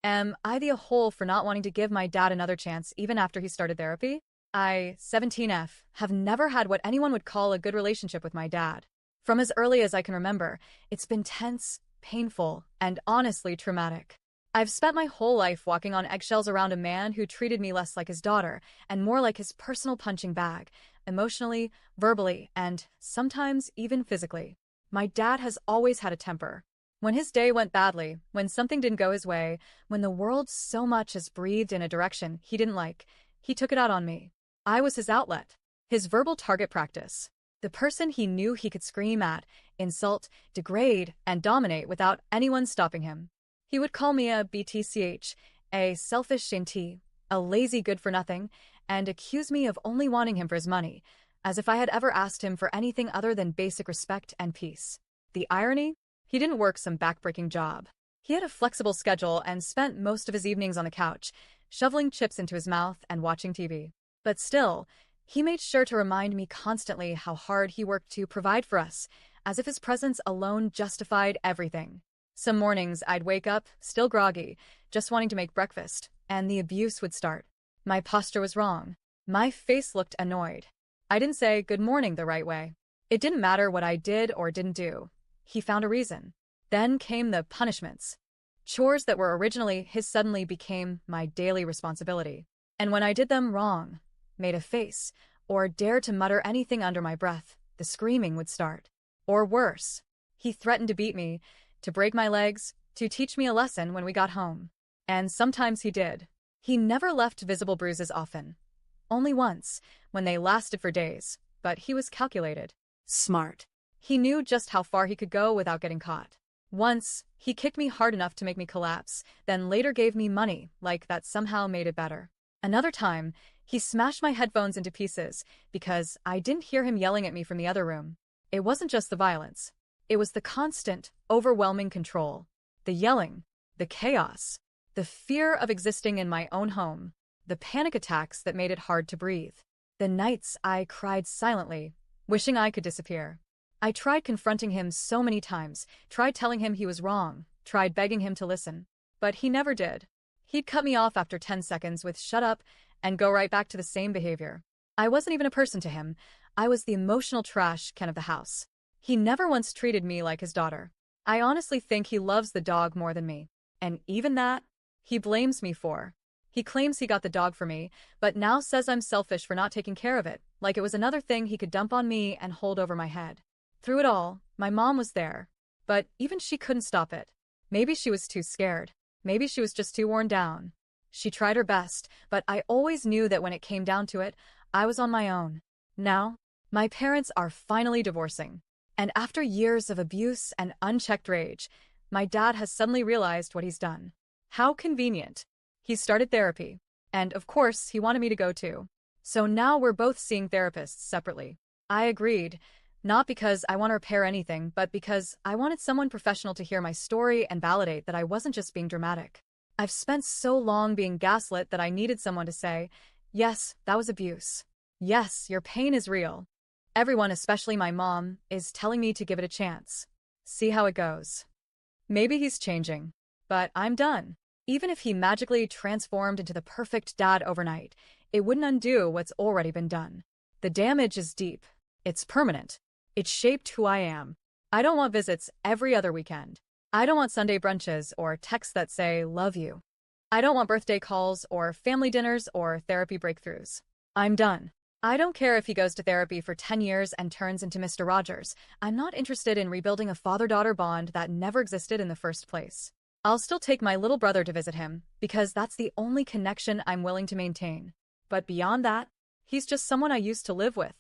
Am I the a-hole for not wanting to give my dad another chance even after he started therapy? I, 17F, have never had what anyone would call a good relationship with my dad. From as early as I can remember, it's been tense, painful, and honestly traumatic. I've spent my whole life walking on eggshells around a man who treated me less like his daughter and more like his personal punching bag, emotionally, verbally, and sometimes even physically. My dad has always had a temper. When his day went badly, when something didn't go his way, when the world so much as breathed in a direction he didn't like, he took it out on me. I was his outlet, his verbal target practice, the person he knew he could scream at, insult, degrade, and dominate without anyone stopping him. He would call me a BTCH, a selfish shanty, a lazy good-for-nothing, and accuse me of only wanting him for his money, as if I had ever asked him for anything other than basic respect and peace. The irony? He didn't work some backbreaking job. He had a flexible schedule and spent most of his evenings on the couch, shoveling chips into his mouth and watching TV. But still, he made sure to remind me constantly how hard he worked to provide for us, as if his presence alone justified everything. Some mornings I'd wake up, still groggy, just wanting to make breakfast, and the abuse would start. My posture was wrong. My face looked annoyed. I didn't say good morning the right way. It didn't matter what I did or didn't do. He found a reason. Then came the punishments. Chores that were originally his suddenly became my daily responsibility. And when I did them wrong, made a face, or dared to mutter anything under my breath, the screaming would start. Or worse, he threatened to beat me, to break my legs, to teach me a lesson when we got home. And sometimes he did. He never left visible bruises often. Only once, when they lasted for days, but he was calculated. Smart. He knew just how far he could go without getting caught. Once, he kicked me hard enough to make me collapse, then later gave me money, like that somehow made it better. Another time, he smashed my headphones into pieces because I didn't hear him yelling at me from the other room. It wasn't just the violence. It was the constant, overwhelming control. The yelling, the chaos, the fear of existing in my own home, the panic attacks that made it hard to breathe. The nights I cried silently, wishing I could disappear. I tried confronting him so many times, tried telling him he was wrong, tried begging him to listen. But he never did. He'd cut me off after 10 seconds with "shut up" and go right back to the same behavior. I wasn't even a person to him. I was the emotional trash can of the house. He never once treated me like his daughter. I honestly think he loves the dog more than me. And even that, he blames me for. He claims he got the dog for me, but now says I'm selfish for not taking care of it, like it was another thing he could dump on me and hold over my head. Through it all, my mom was there. But even she couldn't stop it. Maybe she was too scared. Maybe she was just too worn down. She tried her best, but I always knew that when it came down to it, I was on my own. Now, my parents are finally divorcing. And after years of abuse and unchecked rage, my dad has suddenly realized what he's done. How convenient. He started therapy. And of course, he wanted me to go too. So now we're both seeing therapists separately. I agreed. Not because I want to repair anything, but because I wanted someone professional to hear my story and validate that I wasn't just being dramatic. I've spent so long being gaslit that I needed someone to say, yes, that was abuse. Yes, your pain is real. Everyone, especially my mom, is telling me to give it a chance. See how it goes. Maybe he's changing. But I'm done. Even if he magically transformed into the perfect dad overnight, it wouldn't undo what's already been done. The damage is deep. It's permanent. It shaped who I am. I don't want visits every other weekend. I don't want Sunday brunches or texts that say, love you. I don't want birthday calls or family dinners or therapy breakthroughs. I'm done. I don't care if he goes to therapy for 10 years and turns into Mr. Rogers. I'm not interested in rebuilding a father-daughter bond that never existed in the first place. I'll still take my little brother to visit him, because that's the only connection I'm willing to maintain. But beyond that, he's just someone I used to live with.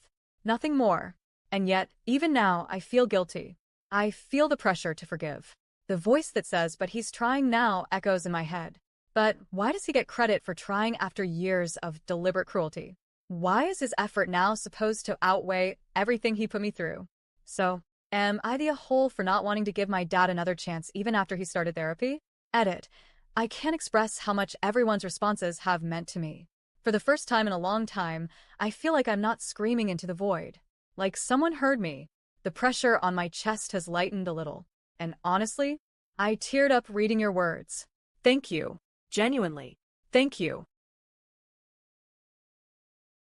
Nothing more. And yet, even now, I feel guilty. I feel the pressure to forgive. The voice that says, but he's trying now, echoes in my head. But why does he get credit for trying after years of deliberate cruelty? Why is his effort now supposed to outweigh everything he put me through? So, am I the a-hole for not wanting to give my dad another chance even after he started therapy? Edit. I can't express how much everyone's responses have meant to me. For the first time in a long time, I feel like I'm not screaming into the void. Like someone heard me. The pressure on my chest has lightened a little. And honestly, I teared up reading your words. Thank you. Genuinely. Thank you.